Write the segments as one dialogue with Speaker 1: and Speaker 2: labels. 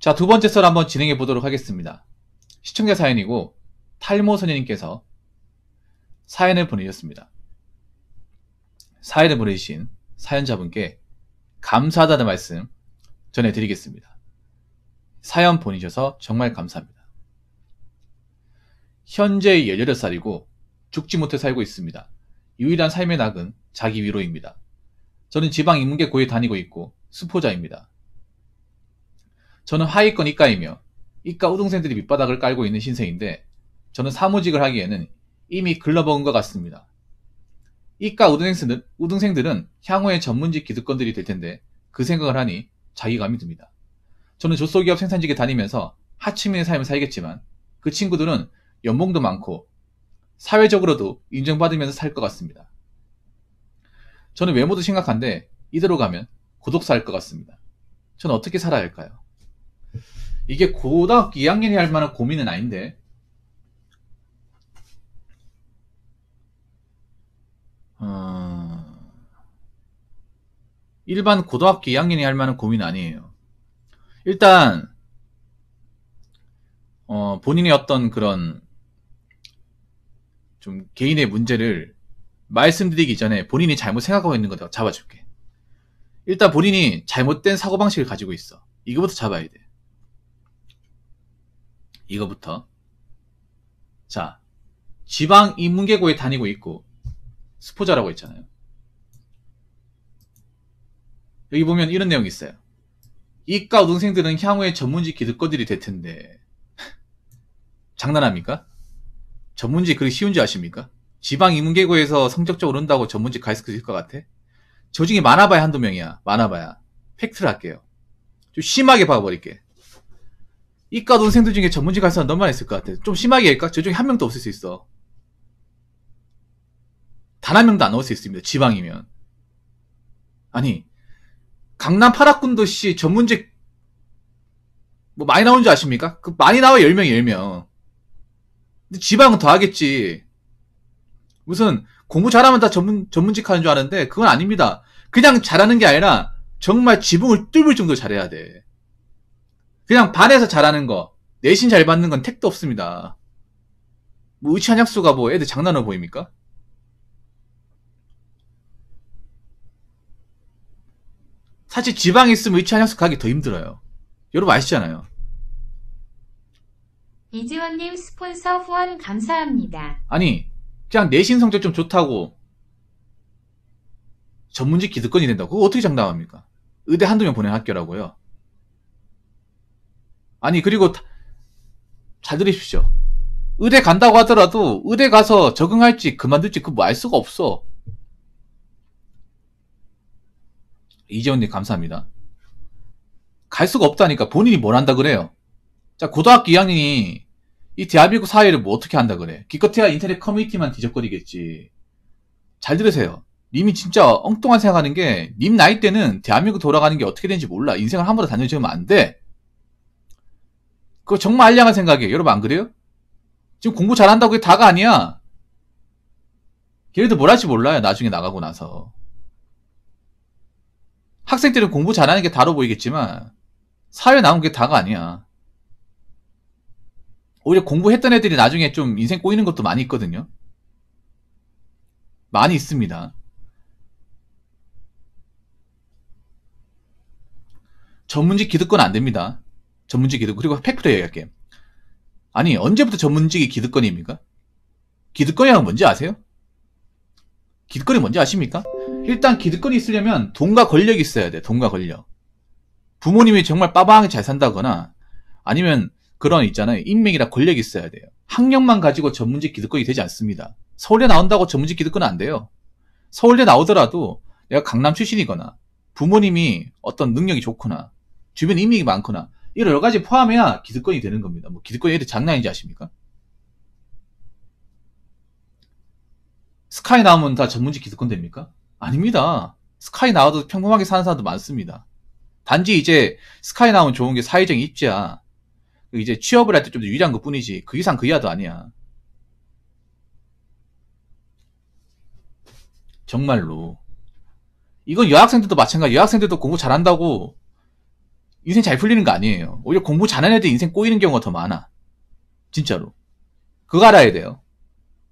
Speaker 1: 자, 두 번째 썰 한번 진행해 보도록 하겠습니다. 시청자 사연이고 탈모소녀님께서 사연을 보내주셨습니다. 사연을 보내주신 사연자분께 감사하다는 말씀 전해드리겠습니다. 사연 보내주셔서 정말 감사합니다. 현재 18살이고 죽지 못해 살고 있습니다. 유일한 삶의 낙은 자기 위로입니다. 저는 지방 인문계 고에 다니고 있고 수포자입니다. 저는 하위권 이과이며 이과 우등생들이 밑바닥을 깔고 있는 신세인데 저는 사무직을 하기에는 이미 글러먹은 것 같습니다. 이과 우등생들은 향후에 전문직 기득권들이 될 텐데 그 생각을 하니 자기감이 듭니다. 저는 조소기업 생산직에 다니면서 하층민의 삶을 살겠지만 그 친구들은 연봉도 많고 사회적으로도 인정받으면서 살 것 같습니다. 저는 외모도 심각한데 이대로 가면 고독사 할 것 같습니다. 저는 어떻게 살아야 할까요? 이게 고등학교 2학년이 할 만한 고민은 아닌데 일반 고등학교 2학년이 할 만한 고민은 아니에요. 일단 본인의 어떤 그런 좀 개인의 문제를 말씀드리기 전에 본인이 잘못 생각하고 있는 거 잡아줄게. 일단 본인이 잘못된 사고방식을 가지고 있어. 이거부터 잡아야 돼. 이거부터. 자, 지방 인문계고에 다니고 있고 수포자라고 했잖아요. 여기 보면 이런 내용이 있어요. 이과 우등생들은 향후에 전문직 기득권들이 될 텐데 장난합니까? 전문직 그렇게 쉬운 줄 아십니까? 지방 인문계고에서 성적적으로 온다고 전문직 갈 수 있을 것 같아? 저 중에 많아봐야 한두 명이야. 많아봐야. 팩트를 할게요. 좀 심하게 봐버릴게. 이과 우등생들 중에 전문직 갈 사람 너무 많이 있을 것 같아. 좀 심하게 할까? 저 중에 한 명도 없을 수 있어. 단 한 명도 안 나올 수 있습니다. 지방이면. 아니 강남 8학군도 씨 전문직 뭐 많이 나오는 줄 아십니까? 그 많이 나와 10명이 10명. 근데 지방은 더 하겠지. 무슨 공부 잘하면 다 전문직 하는 줄 아는데 그건 아닙니다. 그냥 잘하는 게 아니라 정말 지붕을 뚫을 정도로 잘해야 돼. 그냥 반에서 잘하는 거, 내신 잘 받는 건 택도 없습니다. 뭐 의치한약수가 뭐 애들 장난으로 보입니까? 사실 지방에 있으면 의치한약수 가기 더 힘들어요. 여러분 아시잖아요.
Speaker 2: 이지원님 스폰서 후원 감사합니다.
Speaker 1: 아니 그냥 내신 성적 좀 좋다고 전문직 기득권이 된다고 그거 어떻게 장담합니까? 의대 한두 명 보낸 학교라고요. 아니 그리고 잘 들으십시오. 의대 간다고 하더라도 의대 가서 적응할지 그만둘지 그거 뭐 알 수가 없어. 이재원님 감사합니다. 갈 수가 없다니까. 본인이 뭘 한다 그래요. 자, 고등학교 2학년이 이 대한민국 사회를 뭐 어떻게 한다 그래. 기껏해야 인터넷 커뮤니티만 뒤적거리겠지. 잘 들으세요. 님이 진짜 엉뚱한 생각하는 게 님 나이 때는 대한민국 돌아가는 게 어떻게 되는지 몰라. 인생을 한 번도 다녀주면 안 돼. 그거 정말 알량한 생각이에요. 여러분 안 그래요? 지금 공부 잘한다고 그게 다가 아니야. 걔네들 뭘 할지 몰라요. 나중에 나가고 나서. 학생 때는 공부 잘하는 게 다로 보이겠지만 사회 나온 게 다가 아니야. 오히려 공부했던 애들이 나중에 좀 인생 꼬이는 것도 많이 있거든요. 많이 있습니다. 전문직 기득권 안 됩니다. 전문직 기득권. 그리고 팩트로 얘기할게요. 아니 언제부터 전문직이 기득권입니까? 기득권이란 뭔지 아세요? 기득권이 뭔지 아십니까? 일단 기득권이 있으려면 돈과 권력이 있어야 돼. 돈과 권력. 부모님이 정말 빠방하게 잘 산다거나 아니면 그런 있잖아요. 인맥이나 권력이 있어야 돼요. 학력만 가지고 전문직 기득권이 되지 않습니다. 서울대 나온다고 전문직 기득권은 안 돼요. 서울대 나오더라도 내가 강남 출신이거나 부모님이 어떤 능력이 좋거나 주변 인맥이 많거나 이런 여러 가지 포함해야 기득권이 되는 겁니다. 뭐 기득권이 애들 장난인지 아십니까? 스카이 나오면 다 전문직 기득권 됩니까? 아닙니다. 스카이 나와도 평범하게 사는 사람도 많습니다. 단지 이제 스카이 나오면 좋은 게 사회적인 입지야. 이제 취업을 할 때 좀 더 유리한 것 뿐이지 그 이상 그 이하도 아니야. 정말로. 이건 여학생들도 마찬가지. 여학생들도 공부 잘한다고 인생 잘 풀리는 거 아니에요. 오히려 공부 잘하는 애들 인생 꼬이는 경우가 더 많아. 진짜로. 그거 알아야 돼요.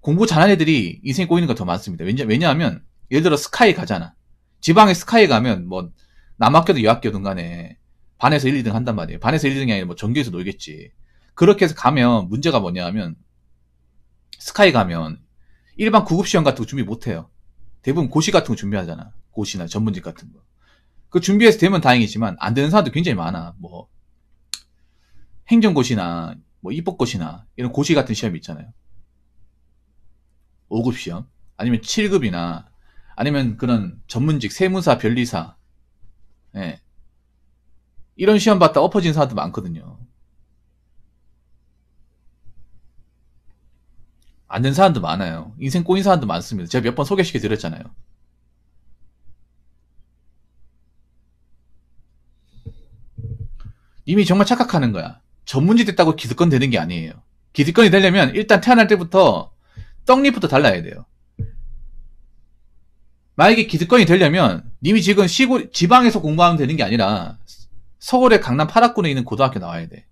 Speaker 1: 공부 잘하는 애들이 인생 꼬이는 거 더 많습니다. 왜냐하면 예를 들어 스카이 가잖아. 지방에 스카이 가면 뭐 남학교든 여학교든 간에 반에서 1, 2등 한단 말이에요. 반에서 1, 2등이 아니라 뭐 전교에서 놀겠지. 그렇게 해서 가면 문제가 뭐냐 하면 스카이 가면 일반 구급 시험 같은 거 준비 못 해요. 대부분 고시 같은 거 준비하잖아. 고시나 전문직 같은 거. 그 준비해서 되면 다행이지만 안 되는 사람도 굉장히 많아. 뭐 행정고시나 뭐 입법고시나 이런 고시 같은 시험이 있잖아요. 5급 시험 아니면 7급이나 아니면 그런 전문직 세무사, 변리사 예. 이런 시험 봤다 엎어진 사람도 많거든요. 안 된 사람도 많아요. 인생 꼬인 사람도 많습니다. 제가 몇 번 소개시켜 드렸잖아요. 님이 정말 착각하는 거야. 전문직 됐다고 기득권 되는 게 아니에요. 기득권이 되려면 일단 태어날 때부터 떡잎부터 달라야 돼요. 만약에 기득권이 되려면 님이 지금 지방에서 공부하면 되는 게 아니라 서울의 강남 8학군에 있는 고등학교 나와야 돼.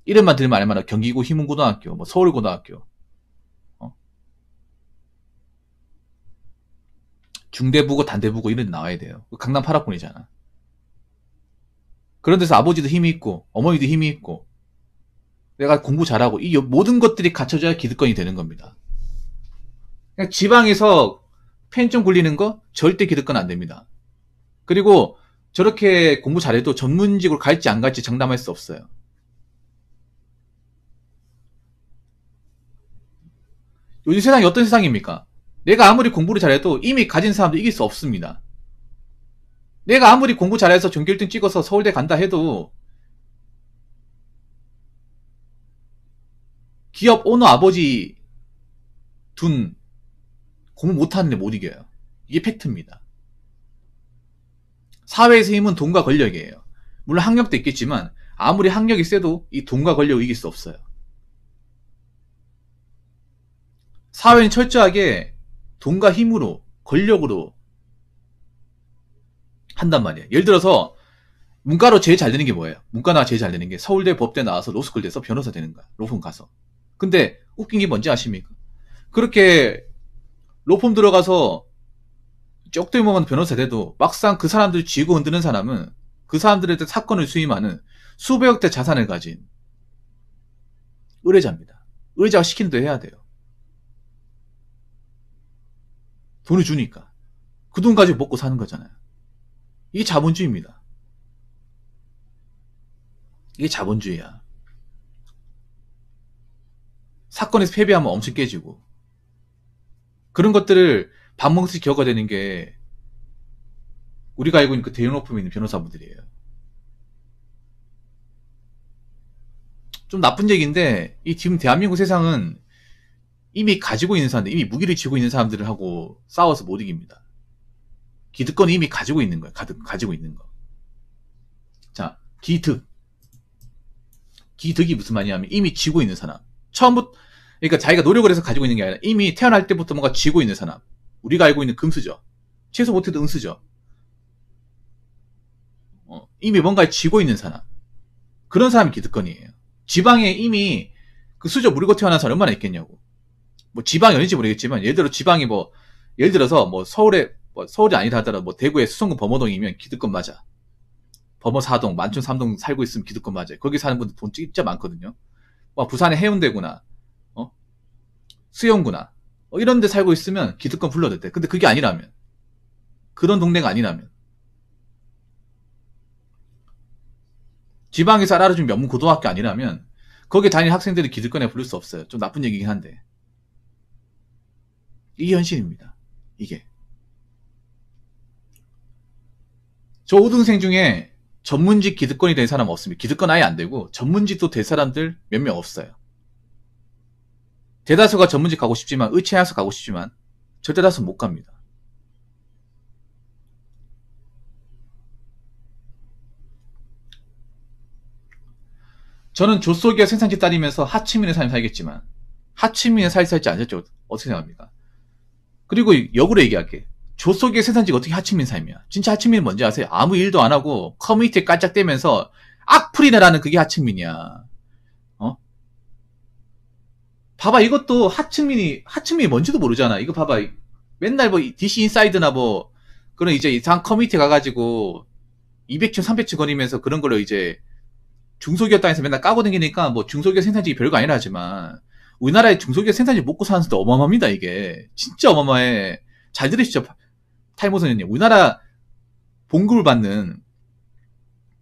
Speaker 1: 이름만 들으면 알만한 경기고 희문고등학교, 뭐 서울고등학교, 중대부고 단대부고 이런 데 나와야 돼요. 강남 8학군이잖아. 그런 데서 아버지도 힘이 있고 어머니도 힘이 있고 내가 공부 잘하고 이 모든 것들이 갖춰져야 기득권이 되는 겁니다. 그냥 지방에서 펜 좀 굴리는 거 절대 기득권 안 됩니다. 그리고 저렇게 공부 잘해도 전문직으로 갈지 안 갈지 장담할 수 없어요. 요즘 세상이 어떤 세상입니까? 내가 아무리 공부를 잘해도 이미 가진 사람도 이길 수 없습니다. 내가 아무리 공부 잘해서 전교 1등 찍어서 서울대 간다 해도 기업 오너 아버지 둔 공부 못하는데 못 이겨요. 이게 팩트입니다. 사회에서 힘은 돈과 권력이에요. 물론 학력도 있겠지만 아무리 학력이 세도 이 돈과 권력을 이길 수 없어요. 사회는 철저하게 돈과 힘으로 권력으로 한단 말이에요. 예를 들어서 문과로 제일 잘 되는 게 뭐예요? 문과 나와 제일 잘 되는 게 서울대 법대 나와서 로스쿨 돼서 변호사 되는 거야. 로펌 가서. 근데 웃긴 게 뭔지 아십니까? 그렇게 로펌 들어가서 쪽도 먹은 변호사 돼도 막상 그 사람들 쥐고 흔드는 사람은 그 사람들한테 사건을 수임하는 수백억대 자산을 가진 의뢰자입니다. 의뢰자가 시키는 대로 해야 돼요. 돈을 주니까. 그 돈 가지고 먹고 사는 거잖아요. 이게 자본주의입니다. 이게 자본주의야. 사건에서 패배하면 엄청 깨지고. 그런 것들을 밥 먹듯이 겪어내는 게 우리가 알고 있는 그 대형 로펌에 있는 변호사분들이에요. 좀 나쁜 얘기인데 이 지금 대한민국 세상은 이미 가지고 있는 사람들, 이미 무기를 쥐고 있는 사람들을 하고 싸워서 못 이깁니다. 기득권이 이미 가지고 있는 거예요. 가지고 있는 거. 자, 기득. 기득이 무슨 말이냐면 이미 쥐고 있는 사람. 처음부터, 그러니까 자기가 노력을 해서 가지고 있는 게 아니라 이미 태어날 때부터 뭔가 쥐고 있는 사람. 우리가 알고 있는 금수저. 최소 못해도 은수저. 이미 뭔가를 쥐고 있는 사람. 그런 사람이 기득권이에요. 지방에 이미 그 수저 무리고 태어난 사람 얼마나 있겠냐고. 뭐 지방이 어딘지 모르겠지만 예를 들어 지방이 뭐 예를 들어서 뭐 서울이 아니다 하더라도 뭐 대구의 수성구 범어동이면 기득권 맞아. 범어 4동, 만촌 3동 살고 있으면 기득권 맞아요. 거기 사는 분들 돈 진짜 많거든요. 뭐 부산의 해운대구나, 수영구나, 이런 데 살고 있으면 기득권 불러도 돼. 근데 그게 아니라면, 그런 동네가 아니라면, 지방에서 알아준 명문 고등학교 아니라면 거기에 다니는 학생들이 기득권에 부를 수 없어요. 좀 나쁜 얘기긴 한데 이게 현실입니다. 이게 저 5등생 중에 전문직 기득권이 된 사람 없습니다. 기득권 아예 안 되고 전문직도 될 사람들 몇 명 없어요. 대다수가 전문직 가고 싶지만 의체해서 가고 싶지만 절대다수 못 갑니다. 저는 조소기업 생산지 따리면서 하층민의 삶을 살겠지만 하층민의 삶을 살지 않았죠. 어떻게 생각합니까? 그리고 역으로 얘기할게. 조속의 생산직이 어떻게 하층민 삶이야? 진짜 하층민은 뭔지 아세요? 아무 일도 안 하고 커뮤니티에 깔짝대면서 악플이나라는 그게 하층민이야. 어? 봐봐, 이것도 하층민이 뭔지도 모르잖아. 이거 봐봐. 맨날 뭐 DC 인사이드나 뭐 그런 이제 이상 커뮤니티 가가지고 200층 300층 거리면서 그런 걸로 이제 중소기업 땅에서 맨날 까고 다니니까 뭐 중소기업 생산직이 별거 아니라 하지만 우리나라의 중소기업 생산직 먹고 사는 수도 어마어마합니다. 이게 진짜 어마어마해. 잘 들으시죠, 탈모선생님. 우리나라 봉급을 받는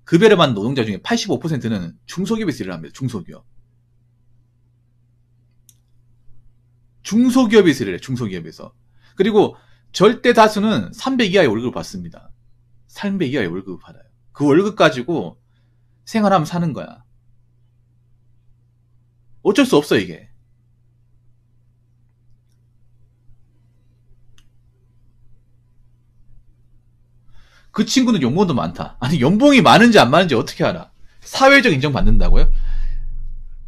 Speaker 1: 급여를 받는 노동자 중에 85%는 중소기업에서 일을 합니다. 중소기업에서 일을 해. 중소기업에서. 그리고 절대 다수는 300 이하의 월급을 받습니다. 300 이하의 월급을 받아요. 그 월급 가지고 생활하면 사는 거야. 어쩔 수 없어, 이게. 그 친구는 연봉도 많다. 아니, 연봉이 많은지 안 많은지 어떻게 알아? 사회적 인정 받는다고요?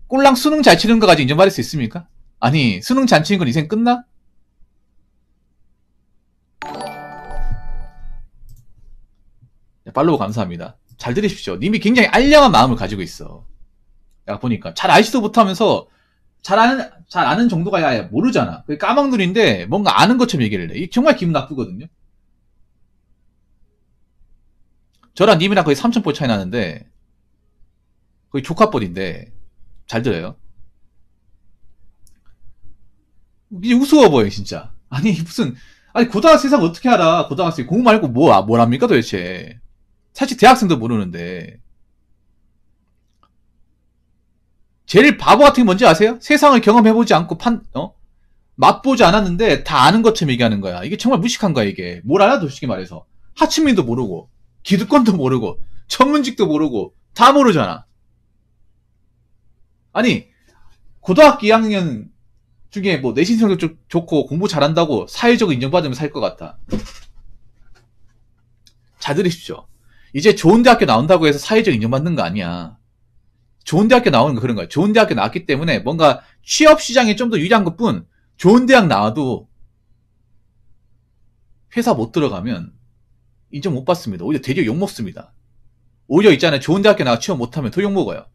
Speaker 1: 꼴랑 수능 잘 치는 거 가지고 인정받을 수 있습니까? 아니, 수능 잘 치는 건 인생 끝나? 팔로우 감사합니다. 잘 들으십시오. 님이 굉장히 알량한 마음을 가지고 있어. 내가 보니까 잘 알지도 못하면서 잘 아는 정도가 아예 모르잖아. 까막눈인데 뭔가 아는 것처럼 얘기를 해. 이게 정말 기분 나쁘거든요. 저랑 님이랑 거의 3,000보 차이 나는데 거의 조카뻘인데 잘 들어요. 이게 우스워 보여 진짜. 아니 무슨 고등학생 세상 어떻게 알아? 고등학생 공부 말고 뭘 합니까 도대체? 사실 대학생도 모르는데. 제일 바보 같은 게 뭔지 아세요? 세상을 경험해보지 않고 맛보지 않았는데 다 아는 것처럼 얘기하는 거야. 이게 정말 무식한 거야 이게. 뭘 알아 솔직히 말해서. 하층민도 모르고 기득권도 모르고 전문직도 모르고 다 모르잖아. 아니 고등학교 2학년 중에 뭐 내신 성적 좋고 공부 잘한다고 사회적으로 인정받으면 살 것 같아. 잘 들으십시오. 이제 좋은 대학교 나온다고 해서 사회적 인정받는 거 아니야. 좋은 대학교 나오는 거 그런 거야. 좋은 대학교 나왔기 때문에 뭔가 취업 시장에 좀 더 유리한 것뿐, 좋은 대학 나와도 회사 못 들어가면 인정 못 받습니다. 오히려 되게 욕 먹습니다. 오히려 있잖아요. 좋은 대학교 나와 취업 못하면 더 욕 먹어요.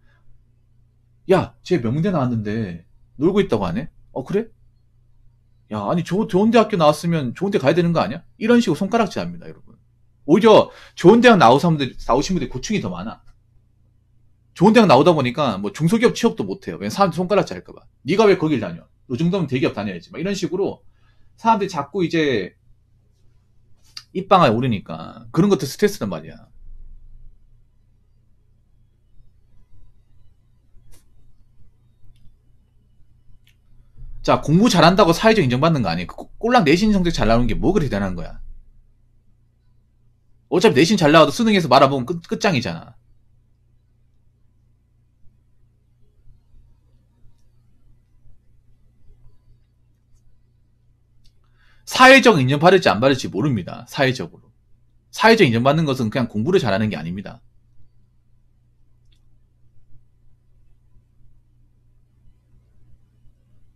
Speaker 1: 야, 쟤 명대 나왔는데 놀고 있다고 하네? 그래? 야, 아니 좋은 대학교 나왔으면 좋은 데 가야 되는 거 아니야? 이런 식으로 손가락질 합니다, 여러분. 오히려 좋은 대학 나오신 분들이 고충이 더 많아. 좋은 대학 나오다 보니까 뭐 중소기업 취업도 못해요. 왜냐면 사람들이 손가락질 할까봐. 네가 왜 거길 다녀? 이 정도면 대기업 다녀야지. 막 이런 식으로 사람들이 자꾸 이제 입방아에 오르니까 그런 것도 스트레스란 말이야. 자, 공부 잘한다고 사회적 인정받는 거 아니에요. 꼴랑 내신 성적 잘 나오는 게 뭐 그리 대단한 거야. 어차피 내신 잘 나와도 수능에서 말아보면 끝장이잖아. 사회적 인정 받을지 안 받을지 모릅니다. 사회적 인정받는 것은 그냥 공부를 잘하는 게 아닙니다.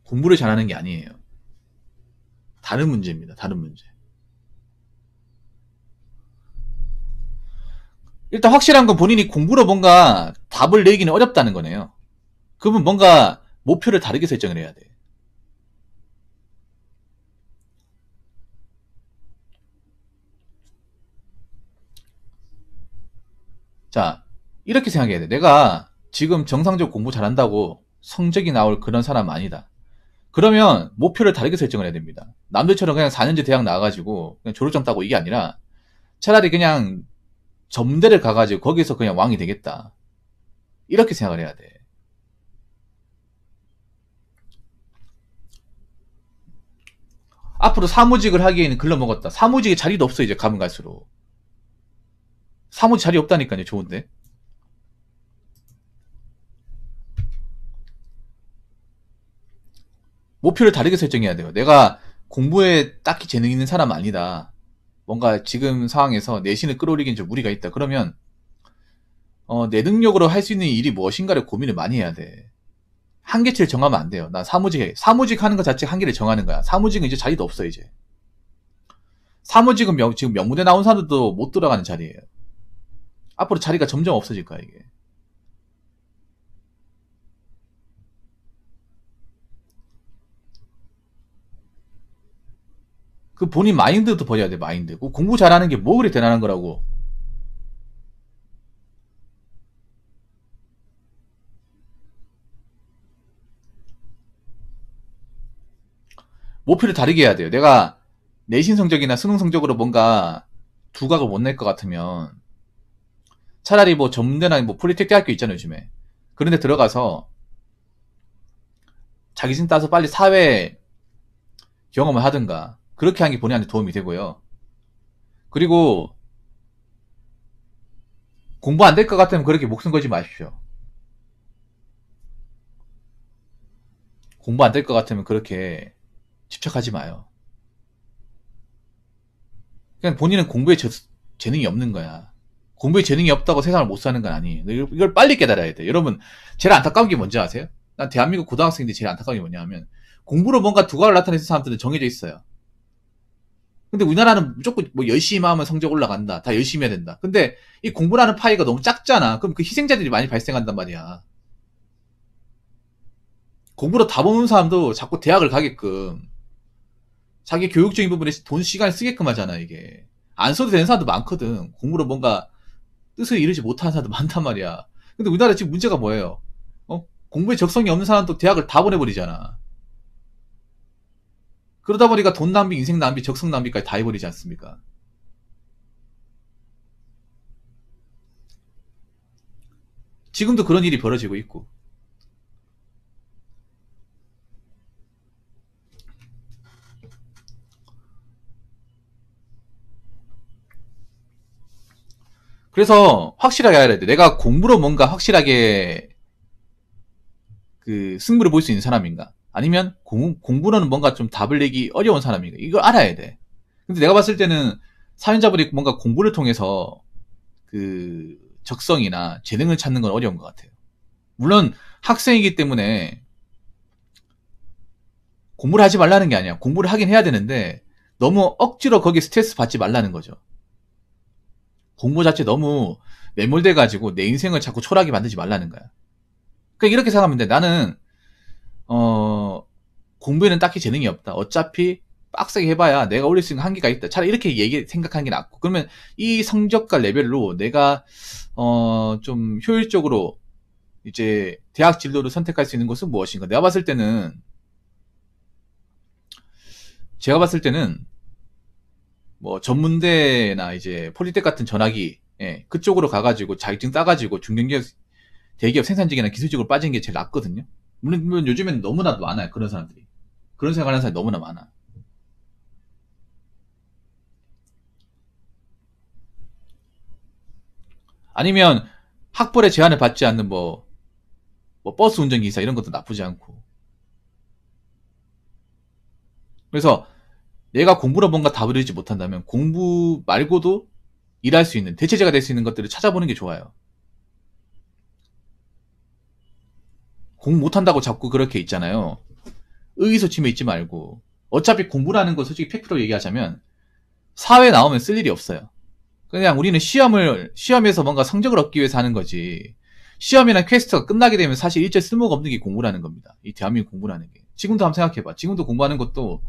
Speaker 1: 공부를 잘하는 게 아니에요. 다른 문제입니다. 다른 문제. 일단 확실한 건 본인이 공부로 뭔가 답을 내기는 어렵다는 거네요. 그러면 뭔가 목표를 다르게 설정을 해야 돼. 자, 이렇게 생각해야 돼. 내가 지금 정상적으로 공부 잘한다고 성적이 나올 그런 사람 아니다. 그러면 목표를 다르게 설정을 해야 됩니다. 남들처럼 그냥 4년제 대학 나와가지고 그냥 졸업장 따고 이게 아니라 차라리 그냥 점대를 가가지고 거기서 그냥 왕이 되겠다. 이렇게 생각을 해야 돼. 앞으로 사무직을 하기에는 글러먹었다. 사무직에 자리도 없어 이제 가면 갈수록. 사무직 자리 없다니까요. 좋은데. 목표를 다르게 설정해야 돼요. 내가 공부에 딱히 재능 있는 사람 아니다. 뭔가 지금 상황에서 내신을 끌어올리긴 좀 무리가 있다. 그러면 내 능력으로 할 수 있는 일이 무엇인가를 고민을 많이 해야 돼. 한계치를 정하면 안 돼요. 난 사무직 하는 것 자체 한계를 정하는 거야. 사무직은 이제 자리도 없어 이제. 사무직은 지금 명문대 나온 사람들도 못 들어가는 자리예요. 앞으로 자리가 점점 없어질 거야, 이게. 그 본인 마인드도 버려야 돼, 마인드. 공부 잘하는 게 뭐 그리 대단한 거라고. 목표를 다르게 해야 돼요. 내가 내신 성적이나 수능 성적으로 뭔가 두각을 못 낼 것 같으면 차라리 뭐 전문대나 뭐 폴리텍 대학교 있잖아요, 요즘에. 그런데 들어가서 자기신 따서 빨리 사회 경험을 하든가 그렇게 하는 게 본인한테 도움이 되고요. 그리고 공부 안 될 것 같으면 그렇게 목숨 걸지 마십시오. 공부 안 될 것 같으면 그렇게 집착하지 마요. 그냥 본인은 공부에 재능이 없는 거야. 공부에 재능이 없다고 세상을 못 사는 건 아니에요. 이걸 빨리 깨달아야 돼. 여러분, 제일 안타까운 게 뭔지 아세요? 난 대한민국 고등학생들이 제일 안타까운 게 뭐냐 하면 공부로 뭔가 두각을 나타내는 사람들은 정해져 있어요. 근데 우리나라는 무조건 뭐 열심히 하면 성적 올라간다. 다 열심히 해야 된다. 근데 이 공부라는 파이가 너무 작잖아. 그럼 그 희생자들이 많이 발생한단 말이야. 공부로 다 보는 사람도 자꾸 대학을 가게끔 자기 교육적인 부분에 돈, 시간을 쓰게끔 하잖아, 이게. 안 써도 되는 사람도 많거든. 공부로 뭔가 뜻을 이루지 못하는 사람도 많단 말이야. 근데 우리나라 지금 문제가 뭐예요? 공부에 적성이 없는 사람도 대학을 다 보내버리잖아. 그러다 보니까 돈 낭비, 인생 낭비, 적성 낭비까지 다 해버리지 않습니까? 지금도 그런 일이 벌어지고 있고. 그래서 확실하게 알아야 돼. 내가 공부로 뭔가 확실하게 그 승부를 볼 수 있는 사람인가? 아니면 공부로는 뭔가 좀 답을 내기 어려운 사람인가? 이걸 알아야 돼. 근데 내가 봤을 때는 사연자분이 뭔가 공부를 통해서 그 적성이나 재능을 찾는 건 어려운 것 같아요. 물론 학생이기 때문에 공부를 하지 말라는 게 아니야. 공부를 하긴 해야 되는데 너무 억지로 거기에 스트레스 받지 말라는 거죠. 공부 자체 너무 매몰돼가지고 내 인생을 자꾸 초라하게 만들지 말라는 거야. 그러니까 이렇게 생각하면 돼. 나는 공부에는 딱히 재능이 없다. 어차피 빡세게 해봐야 내가 올릴 수 있는 한계가 있다. 차라리 이렇게 생각하는 게 낫고. 그러면 이 성적과 레벨로 내가 좀 효율적으로 이제 대학 진로를 선택할 수 있는 것은 무엇인가? 제가 봤을 때는 뭐 전문대나 이제 폴리텍 같은 전화기 그쪽으로 가가지고 자격증 따가지고 중견기업, 대기업 생산직이나 기술직으로 빠지는 게 제일 낫거든요. 물론 요즘엔 너무나도 많아요. 그런 사람들이. 그런 생각하는 사람이 너무나 많아. 아니면 학벌에 제한을 받지 않는 뭐 버스 운전기사 이런 것도 나쁘지 않고. 그래서 내가 공부로 뭔가 답을 이루지 못한다면 공부 말고도 일할 수 있는, 대체제가 될 수 있는 것들을 찾아보는 게 좋아요. 공부 못한다고 자꾸 그렇게 있잖아요. 의기소침해 있지 말고. 어차피 공부라는 거 솔직히 팩트로 얘기하자면 사회에 나오면 쓸 일이 없어요. 그냥 우리는 시험에서 뭔가 성적을 얻기 위해서 하는 거지. 시험이나 퀘스트가 끝나게 되면 사실 일절 쓸모가 없는 게 공부라는 겁니다. 이 대한민국 공부라는 게. 지금도 한번 생각해봐. 지금도 공부하는 것도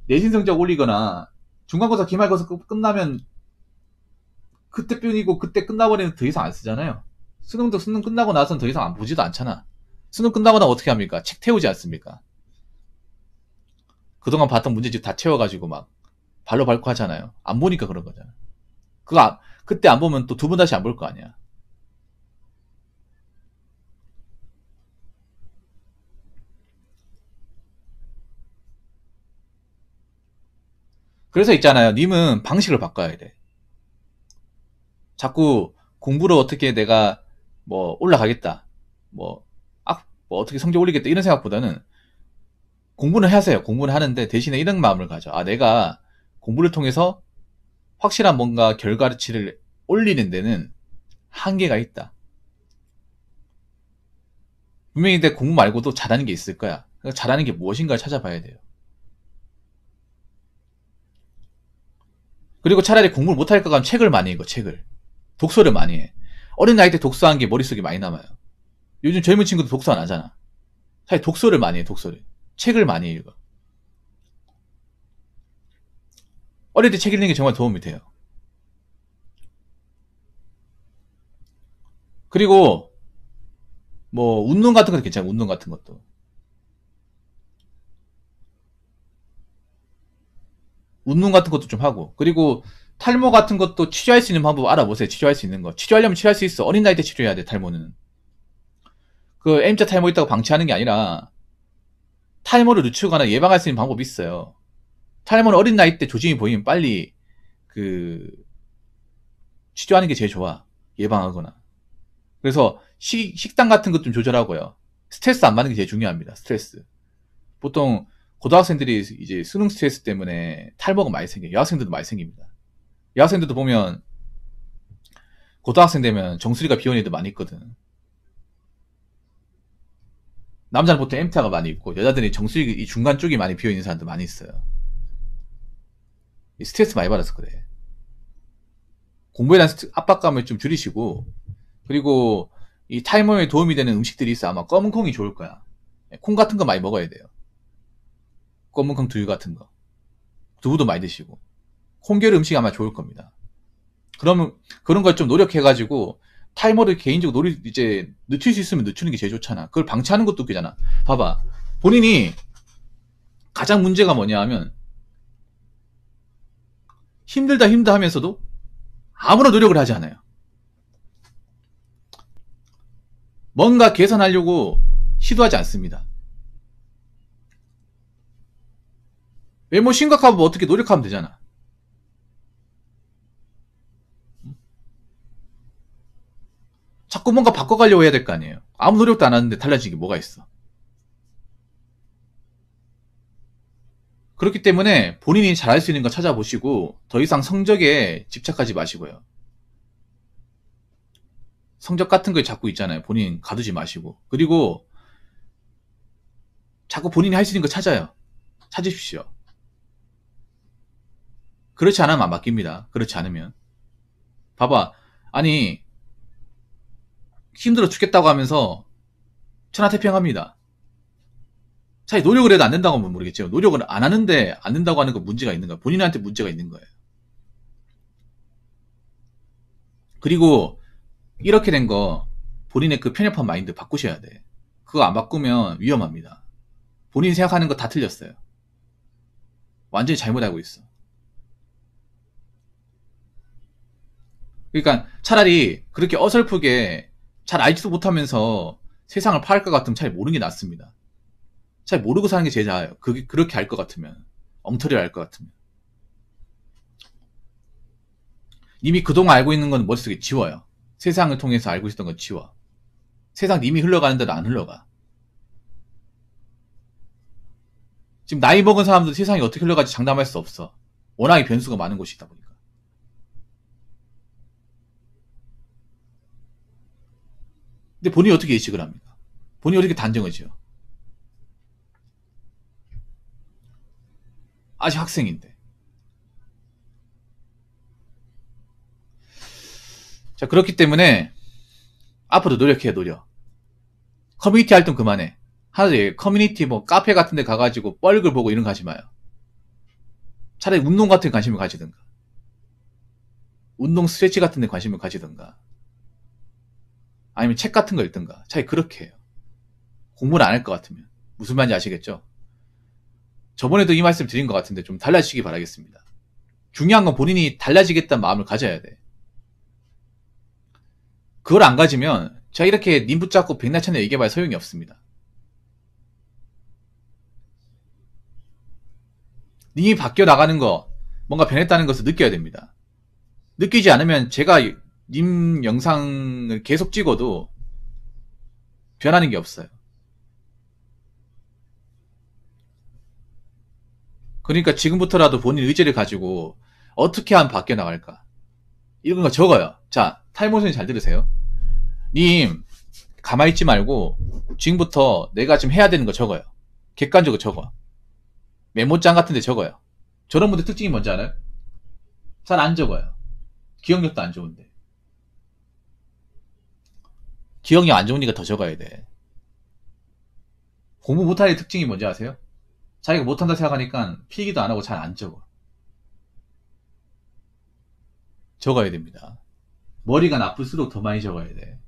Speaker 1: 내신 성적 올리거나 중간고사, 기말고사 끝나면 그때뿐이고 그때 끝나버리면 더 이상 안 쓰잖아요. 수능 끝나고 나서는 더 이상 안 보지도 않잖아. 수능 끝나고 나면 어떻게 합니까? 책 태우지 않습니까? 그동안 봤던 문제집 다 채워가지고 막 발로 밟고 하잖아요. 안 보니까 그런 거잖아. 그때 안 보면 또 두 번 다시 안 볼 거 아니야. 그래서 있잖아요. 님은 방식을 바꿔야 돼. 자꾸 공부로 어떻게 내가 뭐 올라가겠다. 뭐, 뭐 어떻게 성적 올리겠다. 이런 생각보다는 공부는 하세요. 공부는 하는데 대신에 이런 마음을 가져. 내가 공부를 통해서 확실한 뭔가 결과치를 올리는 데는 한계가 있다. 분명히 내 공부 말고도 잘하는 게 있을 거야. 잘하는 게 무엇인가를 찾아봐야 돼요. 그리고 차라리 공부를 못할 것 같으면 책을 많이 읽어, 책을. 독서를 많이 해. 어린 나이 때 독서한 게 머릿속에 많이 남아요. 요즘 젊은 친구들 독서 안 하잖아. 차라리 독서를 많이 해, 독서를. 책을 많이 읽어. 어릴 때 책 읽는 게 정말 도움이 돼요. 그리고 뭐 운동 같은 것도 괜찮아. 운동 같은 것도. 운동 같은 것도 좀 하고. 그리고 탈모 같은 것도 치료할 수 있는 방법 알아보세요. 치료할 수 있는 거. 치료하려면 치료할 수 있어. 어린 나이 때 치료해야 돼, 탈모는. 그 M자 탈모 있다고 방치하는 게 아니라 탈모를 늦추거나 예방할 수 있는 방법이 있어요. 탈모는 어린 나이 때 조짐이 보이면 빨리 그 치료하는 게 제일 좋아. 예방하거나. 그래서 식단 같은 것 좀 조절하고요. 스트레스 안 받는 게 제일 중요합니다. 스트레스. 보통 고등학생들이 이제 수능 스트레스 때문에 탈모가 많이 생겨요. 여학생들도 많이 생깁니다. 여학생들도 보면 고등학생 되면 정수리가 비어있는 애들 많이 있거든. 남자는 보통 MTA가 많이 있고 여자들이 정수리 이 중간 쪽이 많이 비어있는 사람도 많이 있어요. 스트레스 많이 받아서 그래. 공부에 대한 압박감을 좀 줄이시고, 그리고 이 탈모에 도움이 되는 음식들이 있어. 아마 검은 콩이 좋을 거야. 콩 같은 거 많이 먹어야 돼요. 검은 콩 두유 같은 거. 두부도 많이 드시고. 콩계열 음식이 아마 좋을 겁니다. 그러면 그런 걸 좀 노력해가지고 탈모를 개인적으로 이제 늦출 수 있으면 늦추는 게 제일 좋잖아. 그걸 방치하는 것도 웃기잖아. 봐봐. 본인이 가장 문제가 뭐냐 하면 힘들다 하면서도 아무런 노력을 하지 않아요. 뭔가 개선하려고 시도하지 않습니다. 외모 심각하면 뭐 어떻게 노력하면 되잖아. 자꾸 뭔가 바꿔가려고 해야 될 거 아니에요. 아무 노력도 안 하는데 달라지는 게 뭐가 있어. 그렇기 때문에 본인이 잘할 수 있는 거 찾아보시고 더 이상 성적에 집착하지 마시고요. 성적 같은 거 자꾸 있잖아요. 본인 가두지 마시고. 그리고 자꾸 본인이 할 수 있는 거 찾아요. 찾으십시오. 그렇지 않으면 안 바뀝니다. 그렇지 않으면. 봐봐. 아니 힘들어 죽겠다고 하면서 천하태평합니다. 차라리 노력을 해도 안 된다고 하면 모르겠지만 노력을 안 하는데 안 된다고 하는 거 문제가 있는 거야. 본인한테 문제가 있는 거예요. 그리고 이렇게 된 거 본인의 그 편협한 마인드 바꾸셔야 돼. 그거 안 바꾸면 위험합니다. 본인이 생각하는 거 다 틀렸어요. 완전히 잘못 알고 있어. 그러니까 차라리 그렇게 어설프게 잘 알지도 못하면서 세상을 파할 것 같으면 차라리 모르는 게 낫습니다. 차라리 모르고 사는 게 제일 나아요. 그렇게 할 것 같으면. 엉터리를 할 것 같으면. 이미 그동안 알고 있는 건 머릿속에 지워요. 세상을 통해서 알고 있었던 건 지워. 세상 이미 흘러가는 대로 안 흘러가. 지금 나이 먹은 사람들 세상이 어떻게 흘러갈지 장담할 수 없어. 워낙에 변수가 많은 곳이다 보니까. 근데 본인이 어떻게 예측을 합니까? 본인이 어떻게 단정을 지어? 아직 학생인데. 자, 그렇기 때문에 앞으로 노력해요, 노력. 커뮤니티 활동 그만해. 하나도 커뮤니티 뭐 카페 같은 데 가가지고 뻘글 보고 이런 거 하지 마요. 차라리 운동 같은 데 관심을 가지든가. 운동 스트레치 같은 데 관심을 가지든가. 아니면 책 같은 거 읽든가. 차라리 그렇게 해요. 공부를 안 할 것 같으면. 무슨 말인지 아시겠죠? 저번에도 이 말씀 드린 것 같은데 좀 달라지시기 바라겠습니다. 중요한 건 본인이 달라지겠다는 마음을 가져야 돼. 그걸 안 가지면 제가 이렇게 님 붙잡고 백날천에 얘기해봐야 소용이 없습니다. 님이 바뀌어 나가는 거, 뭔가 변했다는 것을 느껴야 됩니다. 느끼지 않으면 제가 님 영상을 계속 찍어도 변하는 게 없어요. 그러니까 지금부터라도 본인 의지를 가지고 어떻게 하면 바뀌어 나갈까? 이런 거 적어요. 자, 탈모선생 잘 들으세요. 님, 가만히 있지 말고 지금부터 내가 지금 해야 되는 거 적어요. 객관적으로 적어. 메모장 같은 데 적어요. 저런 분들 특징이 뭔지 알아요? 잘 안 적어요. 기억력도 안 좋은데. 기억력 안 좋으니까 더 적어야 돼. 공부 못하는 특징이 뭔지 아세요? 자기가 못한다 생각하니까 필기도 안 하고 잘 안 적어. 적어야 됩니다. 머리가 나쁠수록 더 많이 적어야 돼.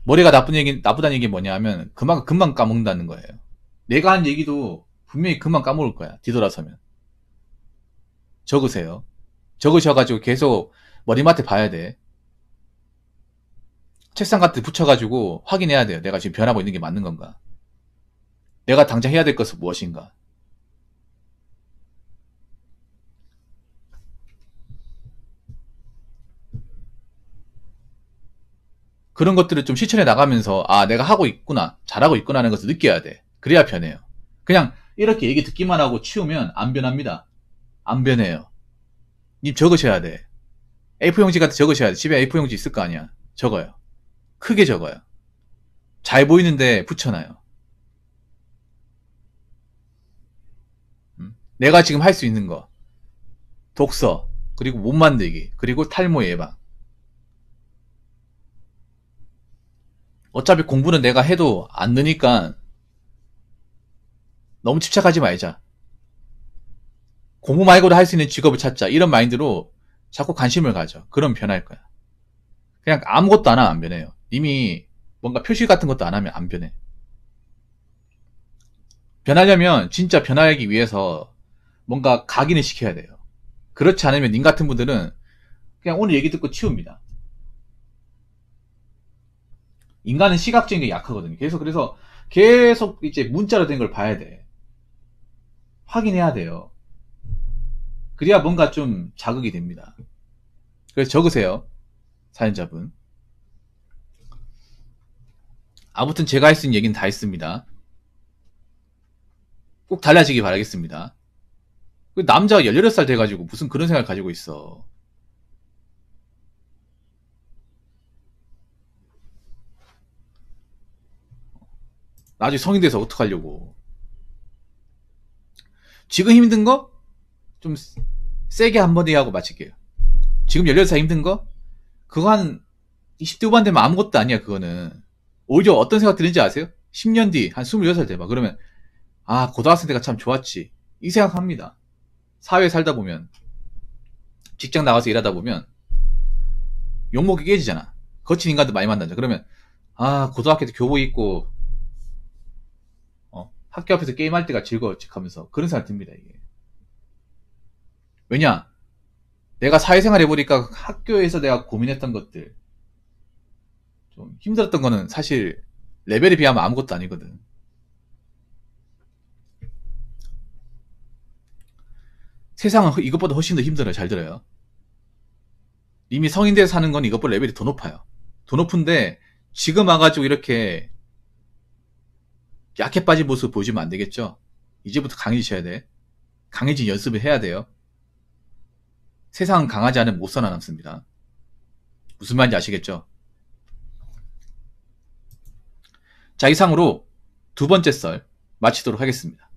Speaker 1: 머리가 나쁘다는 얘기 뭐냐 하면 그만큼 금방 까먹는다는 거예요. 내가 한 얘기도 분명히 금방 까먹을 거야. 뒤돌아서면. 적으세요. 적으셔가지고 계속 머리맡에 봐야 돼. 책상 같은 데 붙여가지고 확인해야 돼요. 내가 지금 변하고 있는 게 맞는 건가. 내가 당장 해야 될 것은 무엇인가. 그런 것들을 좀 실천해 나가면서 아 내가 하고 있구나 잘하고 있구나 하는 것을 느껴야 돼. 그래야 변해요. 그냥 이렇게 얘기 듣기만 하고 치우면 안 변합니다. 안 변해요. 님 적으셔야 돼. A4용지 같은 적으셔야 돼. 집에 A4용지 있을 거 아니야. 적어요. 크게 적어요. 잘 보이는데 붙여놔요. 내가 지금 할 수 있는 거 독서 그리고 몸 만들기 그리고 탈모 예방. 어차피 공부는 내가 해도 안 느니까 너무 집착하지 말자. 공부 말고도 할 수 있는 직업을 찾자. 이런 마인드로 자꾸 관심을 가져. 그럼 변할 거야. 그냥 아무것도 안 하면 안 변해요. 이미 뭔가 표시 같은 것도 안 하면 안 변해. 변하려면 진짜 변하기 위해서 뭔가 각인을 시켜야 돼요. 그렇지 않으면 님 같은 분들은 그냥 오늘 얘기 듣고 치웁니다. 인간은 시각적인 게 약하거든요. 그래서 계속 이제 문자로 된 걸 봐야 돼. 확인해야 돼요. 그래야 뭔가 좀 자극이 됩니다. 그래서 적으세요. 사연자분. 아무튼 제가 할 수 있는 얘기는 다 했습니다. 꼭 달라지기 바라겠습니다. 남자가 18살 돼가지고 무슨 그런 생각을 가지고 있어. 나중에 성인 돼서 어떡하려고. 지금 힘든 거? 좀 세게 한마디 하고 마칠게요. 지금 18살 힘든 거? 그거 한 20대 후반 되면 아무것도 아니야, 그거는. 오히려 어떤 생각 드는지 아세요? 10년 뒤, 한 26살 돼봐. 그러면, 아, 고등학생 때가 참 좋았지. 이 생각합니다. 사회에 살다 보면, 직장 나가서 일하다 보면, 욕먹이 깨지잖아. 거친 인간들 많이 만나죠. 그러면, 아, 고등학교 때 교복 입고, 학교 앞에서 게임할 때가 즐거웠지 하면서 그런 생각 듭니다, 이게. 왜냐? 내가 사회생활 해보니까 학교에서 내가 고민했던 것들, 좀 힘들었던 거는 사실 레벨에 비하면 아무것도 아니거든. 세상은 이것보다 훨씬 더 힘들어요. 잘 들어요. 이미 성인 돼서 사는 건 이것보다 레벨이 더 높아요. 더 높은데 지금 와가지고 이렇게 약해 빠진 모습 보여주면 안 되겠죠. 이제부터 강해지셔야 돼. 강해진 연습을 해야 돼요. 세상은 강하지 않으면 못 살아남습니다. 무슨 말인지 아시겠죠? 자, 이상으로 두 번째 썰 마치도록 하겠습니다.